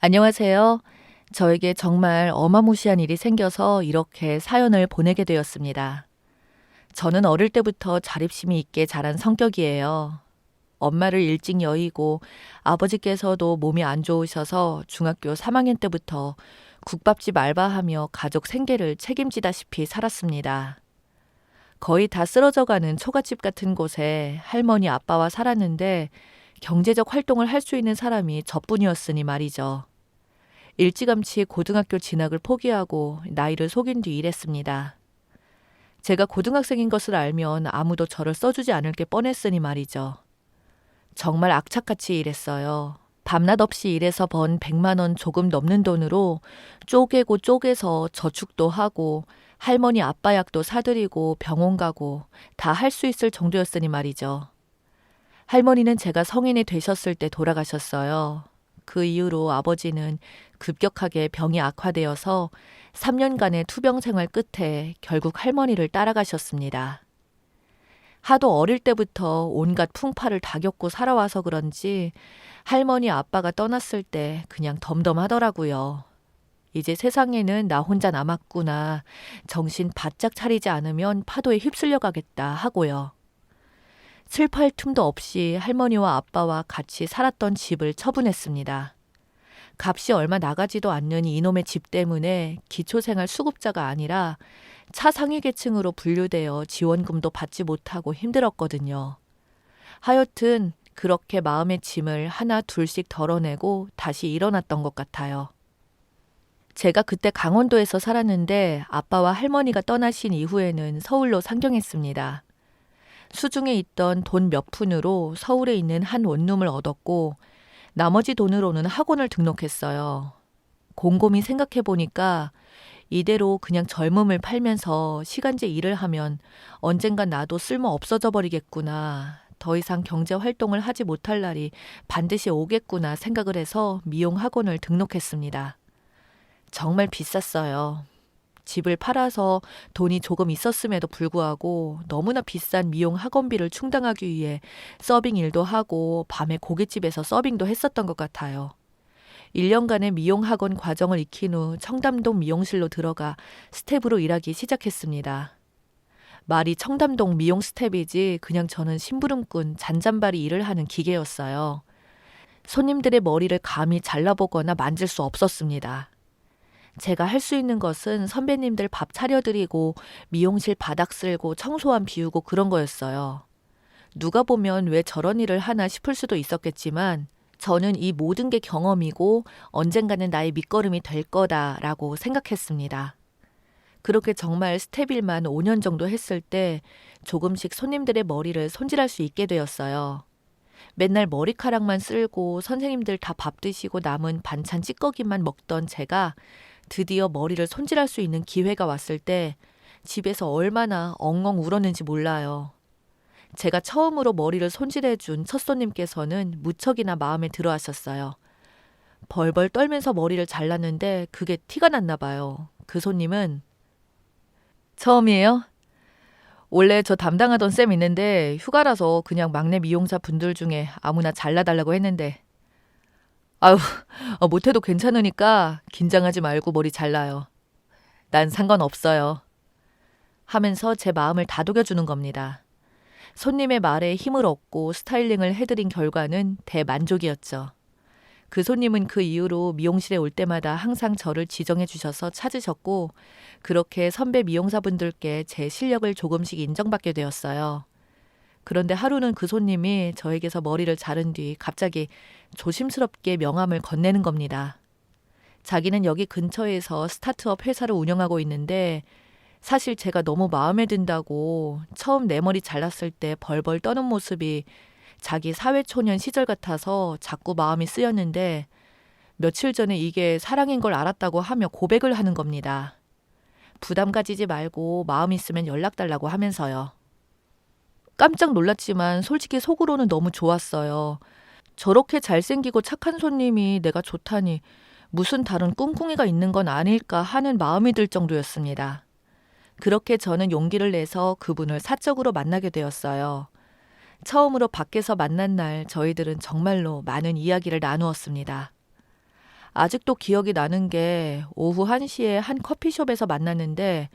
안녕하세요. 저에게 정말 어마무시한 일이 생겨서 이렇게 사연을 보내게 되었습니다. 저는 어릴 때부터 자립심이 있게 자란 성격이에요. 엄마를 일찍 여의고 아버지께서도 몸이 안 좋으셔서 중학교 3학년 때부터 국밥집 알바하며 가족 생계를 책임지다시피 살았습니다. 거의 다 쓰러져가는 초가집 같은 곳에 할머니 아빠와 살았는데 경제적 활동을 할 수 있는 사람이 저뿐이었으니 말이죠. 일찌감치 고등학교 진학을 포기하고 나이를 속인 뒤 일했습니다. 제가 고등학생인 것을 알면 아무도 저를 써주지 않을 게 뻔했으니 말이죠. 정말 악착같이 일했어요. 밤낮 없이 일해서 번 100만 원 조금 넘는 돈으로 쪼개고 쪼개서 저축도 하고 할머니 아빠 약도 사드리고 병원 가고 다 할 수 있을 정도였으니 말이죠. 할머니는 제가 성인이 되셨을 때 돌아가셨어요. 그 이후로 아버지는 급격하게 병이 악화되어서 3년간의 투병 생활 끝에 결국 할머니를 따라가셨습니다. 하도 어릴 때부터 온갖 풍파를 다 겪고 살아와서 그런지 할머니 아빠가 떠났을 때 그냥 덤덤하더라고요. 이제 세상에는 나 혼자 남았구나. 정신 바짝 차리지 않으면 파도에 휩쓸려 가겠다 하고요. 슬퍼할 틈도 없이 할머니와 아빠와 같이 살았던 집을 처분했습니다. 값이 얼마 나가지도 않는 이놈의 집 때문에 기초생활 수급자가 아니라 차상위 계층으로 분류되어 지원금도 받지 못하고 힘들었거든요. 하여튼 그렇게 마음의 짐을 하나 둘씩 덜어내고 다시 일어났던 것 같아요. 제가 그때 강원도에서 살았는데 아빠와 할머니가 떠나신 이후에는 서울로 상경했습니다. 수중에 있던 돈 몇 푼으로 서울에 있는 한 원룸을 얻었고 나머지 돈으로는 학원을 등록했어요. 곰곰이 생각해 보니까 이대로 그냥 젊음을 팔면서 시간제 일을 하면 언젠간 나도 쓸모 없어져 버리겠구나. 더 이상 경제 활동을 하지 못할 날이 반드시 오겠구나 생각을 해서 미용 학원을 등록했습니다. 정말 비쌌어요. 집을 팔아서 돈이 조금 있었음에도 불구하고 너무나 비싼 미용 학원비를 충당하기 위해 서빙 일도 하고 밤에 고깃집에서 서빙도 했었던 것 같아요. 1년간의 미용 학원 과정을 익힌 후 청담동 미용실로 들어가 스텝으로 일하기 시작했습니다. 말이 청담동 미용 스텝이지 그냥 저는 심부름꾼 잔잔바리 일을 하는 기계였어요. 손님들의 머리를 감히 잘라보거나 만질 수 없었습니다. 제가 할 수 있는 것은 선배님들 밥 차려드리고 미용실 바닥 쓸고 청소함 비우고 그런 거였어요. 누가 보면 왜 저런 일을 하나 싶을 수도 있었겠지만 저는 이 모든 게 경험이고 언젠가는 나의 밑거름이 될 거다라고 생각했습니다. 그렇게 정말 스텝일만 5년 정도 했을 때 조금씩 손님들의 머리를 손질할 수 있게 되었어요. 맨날 머리카락만 쓸고 선생님들 다 밥 드시고 남은 반찬 찌꺼기만 먹던 제가 드디어 머리를 손질할 수 있는 기회가 왔을 때 집에서 얼마나 엉엉 울었는지 몰라요. 제가 처음으로 머리를 손질해준 첫 손님께서는 무척이나 마음에 들어 하셨어요. 벌벌 떨면서 머리를 잘랐는데 그게 티가 났나 봐요. 그 손님은 처음이에요? 원래 저 담당하던 쌤 있는데 휴가라서 그냥 막내 미용사 분들 중에 아무나 잘라달라고 했는데 아유, 못해도 괜찮으니까 긴장하지 말고 머리 잘라요. 난 상관없어요. 하면서 제 마음을 다독여주는 겁니다. 손님의 말에 힘을 얻고 스타일링을 해드린 결과는 대만족이었죠. 그 손님은 그 이후로 미용실에 올 때마다 항상 저를 지정해 주셔서 찾으셨고 그렇게 선배 미용사분들께 제 실력을 조금씩 인정받게 되었어요. 그런데 하루는 그 손님이 저에게서 머리를 자른 뒤 갑자기 조심스럽게 명함을 건네는 겁니다. 자기는 여기 근처에서 스타트업 회사를 운영하고 있는데 사실 제가 너무 마음에 든다고 처음 내 머리 잘랐을 때 벌벌 떠는 모습이 자기 사회초년 시절 같아서 자꾸 마음이 쓰였는데 며칠 전에 이게 사랑인 걸 알았다고 하며 고백을 하는 겁니다. 부담 가지지 말고 마음 있으면 연락 달라고 하면서요. 깜짝 놀랐지만 솔직히 속으로는 너무 좋았어요. 저렇게 잘생기고 착한 손님이 내가 좋다니 무슨 다른 꿍꿍이가 있는 건 아닐까 하는 마음이 들 정도였습니다. 그렇게 저는 용기를 내서 그분을 사적으로 만나게 되었어요. 처음으로 밖에서 만난 날 저희들은 정말로 많은 이야기를 나누었습니다. 아직도 기억이 나는 게 오후 1시에 한 커피숍에서 만났는데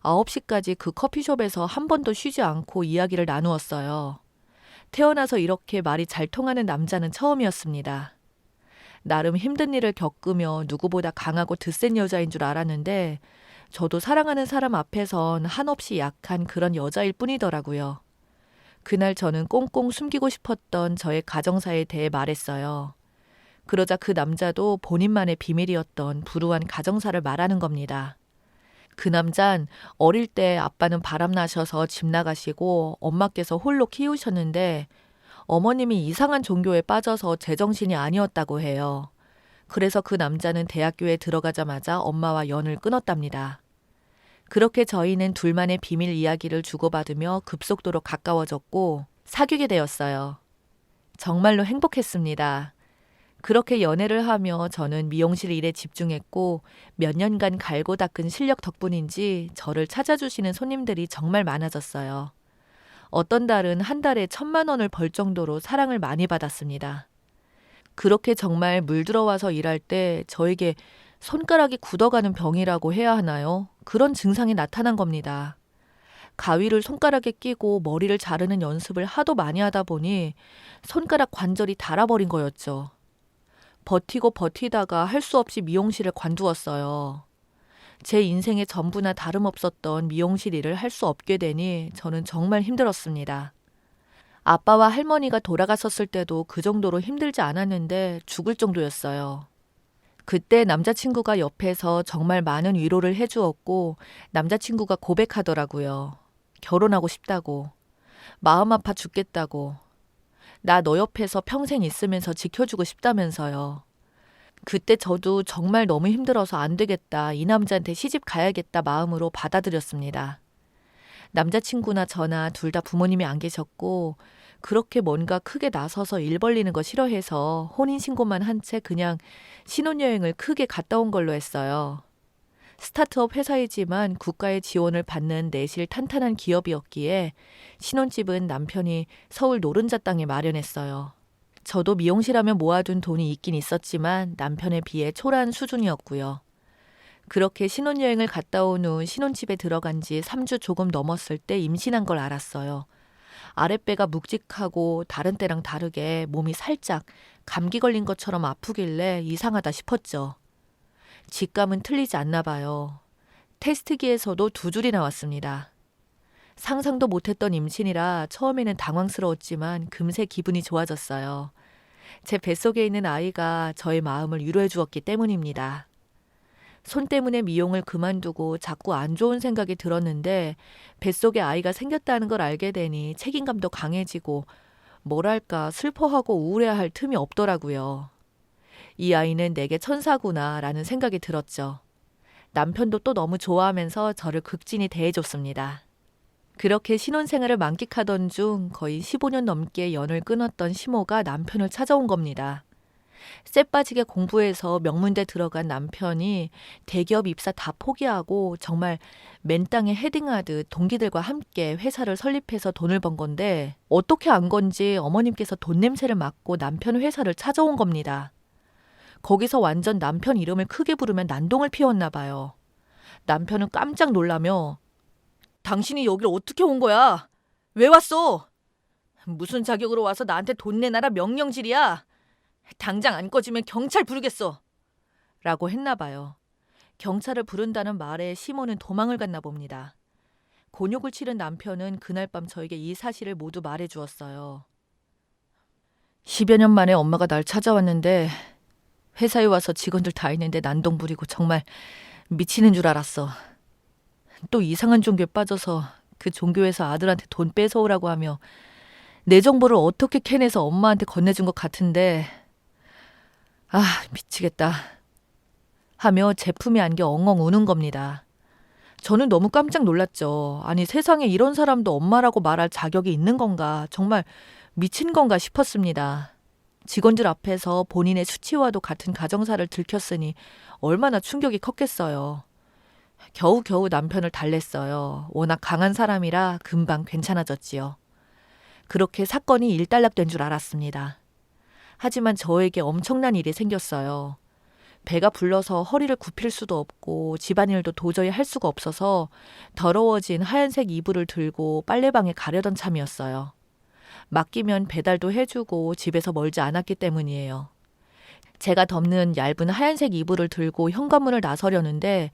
9시까지 그 커피숍에서 한 번도 쉬지 않고 이야기를 나누었어요. 태어나서 이렇게 말이 잘 통하는 남자는 처음이었습니다. 나름 힘든 일을 겪으며 누구보다 강하고 드센 여자인 줄 알았는데 저도 사랑하는 사람 앞에선 한없이 약한 그런 여자일 뿐이더라고요. 그날 저는 꽁꽁 숨기고 싶었던 저의 가정사에 대해 말했어요. 그러자 그 남자도 본인만의 비밀이었던 불우한 가정사를 말하는 겁니다. 그 남잔 어릴 때 아빠는 바람나셔서 집 나가시고 엄마께서 홀로 키우셨는데 어머님이 이상한 종교에 빠져서 제정신이 아니었다고 해요. 그래서 그 남자는 대학교에 들어가자마자 엄마와 연을 끊었답니다. 그렇게 저희는 둘만의 비밀 이야기를 주고받으며 급속도로 가까워졌고 사귀게 되었어요. 정말로 행복했습니다. 그렇게 연애를 하며 저는 미용실 일에 집중했고 몇 년간 갈고 닦은 실력 덕분인지 저를 찾아주시는 손님들이 정말 많아졌어요. 어떤 달은 한 달에 1,000만 원을 벌 정도로 사랑을 많이 받았습니다. 그렇게 정말 물 들어와서 일할 때 저에게 손가락이 굳어가는 병이라고 해야 하나요? 그런 증상이 나타난 겁니다. 가위를 손가락에 끼고 머리를 자르는 연습을 하도 많이 하다 보니 손가락 관절이 닳아버린 거였죠. 버티고 버티다가 할 수 없이 미용실을 관두었어요. 제 인생의 전부나 다름없었던 미용실 일을 할 수 없게 되니 저는 정말 힘들었습니다. 아빠와 할머니가 돌아갔었을 때도 그 정도로 힘들지 않았는데 죽을 정도였어요. 그때 남자친구가 옆에서 정말 많은 위로를 해주었고 남자친구가 고백하더라고요. 결혼하고 싶다고. 마음 아파 죽겠다고. 나 너 옆에서 평생 있으면서 지켜주고 싶다면서요. 그때 저도 정말 너무 힘들어서 안 되겠다. 이 남자한테 시집 가야겠다 마음으로 받아들였습니다. 남자친구나 저나 둘 다 부모님이 안 계셨고 그렇게 뭔가 크게 나서서 일 벌리는 거 싫어해서 혼인신고만 한 채 그냥 신혼여행을 크게 갔다 온 걸로 했어요. 스타트업 회사이지만 국가의 지원을 받는 내실 탄탄한 기업이었기에 신혼집은 남편이 서울 노른자 땅에 마련했어요. 저도 미용실 하면 모아둔 돈이 있긴 있었지만 남편에 비해 초라한 수준이었고요. 그렇게 신혼여행을 갔다 온 후 신혼집에 들어간 지 3주 조금 넘었을 때 임신한 걸 알았어요. 아랫배가 묵직하고 다른 때랑 다르게 몸이 살짝 감기 걸린 것처럼 아프길래 이상하다 싶었죠. 직감은 틀리지 않나 봐요. 테스트기에서도 2줄이 나왔습니다. 상상도 못했던 임신이라 처음에는 당황스러웠지만 금세 기분이 좋아졌어요. 제 뱃속에 있는 아이가 저의 마음을 위로해 주었기 때문입니다. 손 때문에 미용을 그만두고 자꾸 안 좋은 생각이 들었는데 뱃속에 아이가 생겼다는 걸 알게 되니 책임감도 강해지고 뭐랄까 슬퍼하고 우울해할 틈이 없더라고요. 이 아이는 내게 천사구나라는 생각이 들었죠. 남편도 또 너무 좋아하면서 저를 극진히 대해줬습니다. 그렇게 신혼생활을 만끽하던 중 거의 15년 넘게 연을 끊었던 시모가 남편을 찾아온 겁니다. 쎄 빠지게 공부해서 명문대 들어간 남편이 대기업 입사 다 포기하고 정말 맨 땅에 헤딩하듯 동기들과 함께 회사를 설립해서 돈을 번 건데 어떻게 안 건지 어머님께서 돈 냄새를 맡고 남편 회사를 찾아온 겁니다. 거기서 완전 남편 이름을 크게 부르면 난동을 피웠나 봐요. 남편은 깜짝 놀라며 당신이 여길 어떻게 온 거야? 왜 왔어? 무슨 자격으로 와서 나한테 돈 내놔라 명령질이야? 당장 안 꺼지면 경찰 부르겠어. 라고 했나 봐요. 경찰을 부른다는 말에 시모는 도망을 갔나 봅니다. 곤욕을 치른 남편은 그날 밤 저에게 이 사실을 모두 말해 주었어요. 10여 년 만에 엄마가 날 찾아왔는데 회사에 와서 직원들 다 있는데 난동 부리고 정말 미치는 줄 알았어. 또 이상한 종교에 빠져서 그 종교에서 아들한테 돈 뺏어오라고 하며 내 정보를 어떻게 캐내서 엄마한테 건네준 것 같은데 미치겠다 하며 제품이 안겨 엉엉 우는 겁니다. 저는 너무 깜짝 놀랐죠. 아니 세상에 이런 사람도 엄마라고 말할 자격이 있는 건가 정말 미친 건가 싶었습니다. 직원들 앞에서 본인의 수치와도 같은 가정사를 들켰으니 얼마나 충격이 컸겠어요. 겨우겨우 남편을 달랬어요. 워낙 강한 사람이라 금방 괜찮아졌지요. 그렇게 사건이 일단락된 줄 알았습니다. 하지만 저에게 엄청난 일이 생겼어요. 배가 불러서 허리를 굽힐 수도 없고 집안일도 도저히 할 수가 없어서 더러워진 하얀색 이불을 들고 빨래방에 가려던 참이었어요. 맡기면 배달도 해주고 집에서 멀지 않았기 때문이에요. 제가 덮는 얇은 하얀색 이불을 들고 현관문을 나서려는데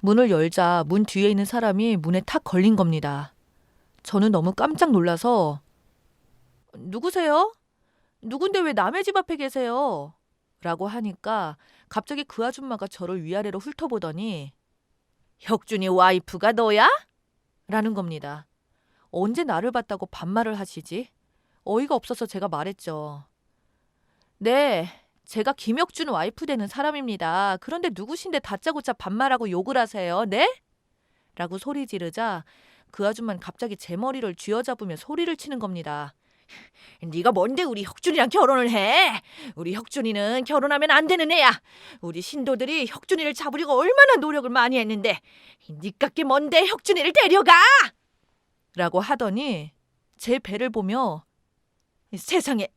문을 열자 문 뒤에 있는 사람이 문에 탁 걸린 겁니다. 저는 너무 깜짝 놀라서 누구세요? 누군데 왜 남의 집 앞에 계세요? 라고 하니까 갑자기 그 아줌마가 저를 위아래로 훑어보더니 혁준이 와이프가 너야? 라는 겁니다. 언제 나를 봤다고 반말을 하시지? 어이가 없어서 제가 말했죠. 네, 제가 김혁준 와이프 되는 사람입니다. 그런데 누구신데 다짜고짜 반말하고 욕을 하세요? 네? 라고 소리 지르자 그 아줌마는 갑자기 제 머리를 쥐어잡으며 소리를 치는 겁니다. 네가 뭔데 우리 혁준이랑 결혼을 해? 우리 혁준이는 결혼하면 안 되는 애야. 우리 신도들이 혁준이를 잡으려고 얼마나 노력을 많이 했는데 니깎게 뭔데 혁준이를 데려가? 라고 하더니 제 배를 보며 세상에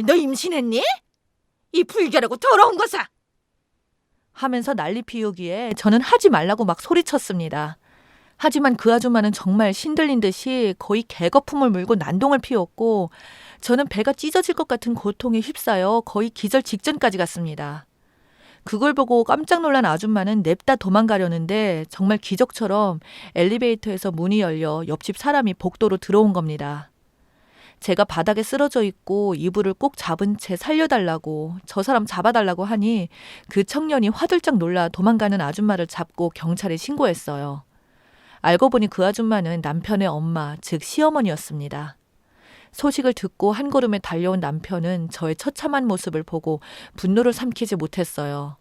너 임신했니? 이 불결하고 더러운 것아! 하면서 난리 피우기에 저는 하지 말라고 막 소리쳤습니다. 하지만 그 아줌마는 정말 신들린 듯이 거의 개거품을 물고 난동을 피웠고 저는 배가 찢어질 것 같은 고통에 휩싸여 거의 기절 직전까지 갔습니다. 그걸 보고 깜짝 놀란 아줌마는 냅다 도망가려는데 정말 기적처럼 엘리베이터에서 문이 열려 옆집 사람이 복도로 들어온 겁니다. 제가 바닥에 쓰러져 있고 이불을 꼭 잡은 채 살려달라고 저 사람 잡아달라고 하니 그 청년이 화들짝 놀라 도망가는 아줌마를 잡고 경찰에 신고했어요. 알고 보니 그 아줌마는 남편의 엄마, 즉 시어머니였습니다. 소식을 듣고 한 걸음에 달려온 남편은 저의 처참한 모습을 보고 분노를 삼키지 못했어요.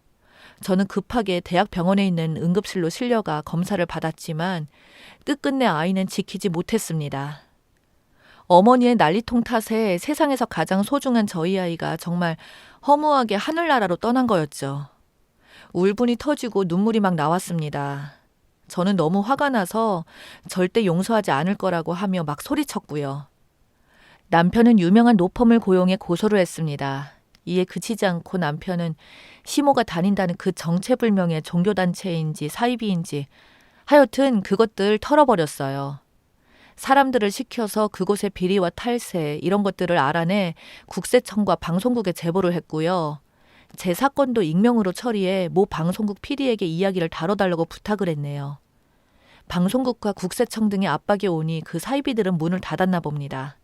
저는 급하게 대학병원에 있는 응급실로 실려가 검사를 받았지만 끝끝내 아이는 지키지 못했습니다. 어머니의 난리통 탓에 세상에서 가장 소중한 저희 아이가 정말 허무하게 하늘나라로 떠난 거였죠. 울분이 터지고 눈물이 막 나왔습니다. 저는 너무 화가 나서 절대 용서하지 않을 거라고 하며 막 소리쳤고요. 남편은 유명한 로펌을 고용해 고소를 했습니다. 이에 그치지 않고 남편은 시모가 다닌다는 그 정체불명의 종교단체인지 사이비인지 하여튼 그것들 털어버렸어요. 사람들을 시켜서 그곳의 비리와 탈세 이런 것들을 알아내 국세청과 방송국에 제보를 했고요. 제 사건도 익명으로 처리해 모 방송국 PD에게 이야기를 다뤄달라고 부탁을 했네요. 방송국과 국세청 등의 압박이 오니 그 사이비들은 문을 닫았나 봅니다.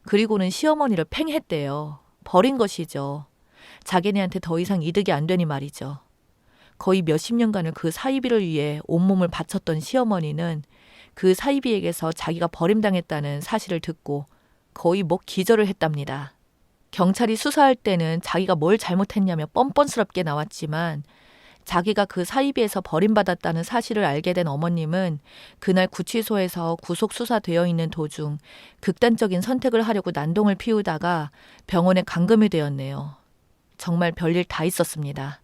그리고는 시어머니를 팽했대요. 버린 것이죠. 자기네한테 더 이상 이득이 안 되니 말이죠. 거의 몇십 년간을 그 사이비를 위해 온몸을 바쳤던 시어머니는 그 사이비에게서 자기가 버림당했다는 사실을 듣고 거의 기절을 했답니다. 경찰이 수사할 때는 자기가 뭘 잘못했냐며 뻔뻔스럽게 나왔지만 자기가 그 사이비에서 버림받았다는 사실을 알게 된 어머님은 그날 구치소에서 구속수사되어 있는 도중 극단적인 선택을 하려고 난동을 피우다가 병원에 감금이 되었네요. 정말 별일 다 있었습니다.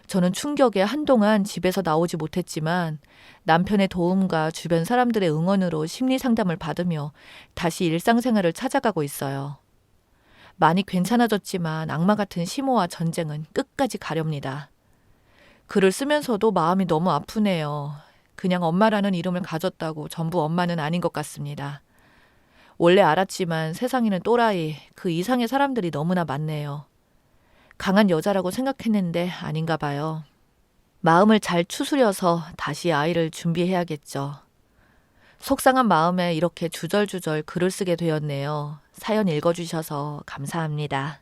저는 충격에 한동안 집에서 나오지 못했지만 남편의 도움과 주변 사람들의 응원으로 심리 상담을 받으며 다시 일상생활을 찾아가고 있어요. 많이 괜찮아졌지만 악마 같은 시모와 전쟁은 끝까지 가렵니다. 글을 쓰면서도 마음이 너무 아프네요. 그냥 엄마라는 이름을 가졌다고 전부 엄마는 아닌 것 같습니다. 원래 알았지만 세상에는 또라이, 그 이상의 사람들이 너무나 많네요. 강한 여자라고 생각했는데 아닌가 봐요. 마음을 잘 추스려서 다시 아이를 준비해야겠죠. 속상한 마음에 이렇게 주절주절 글을 쓰게 되었네요. 사연 읽어주셔서 감사합니다.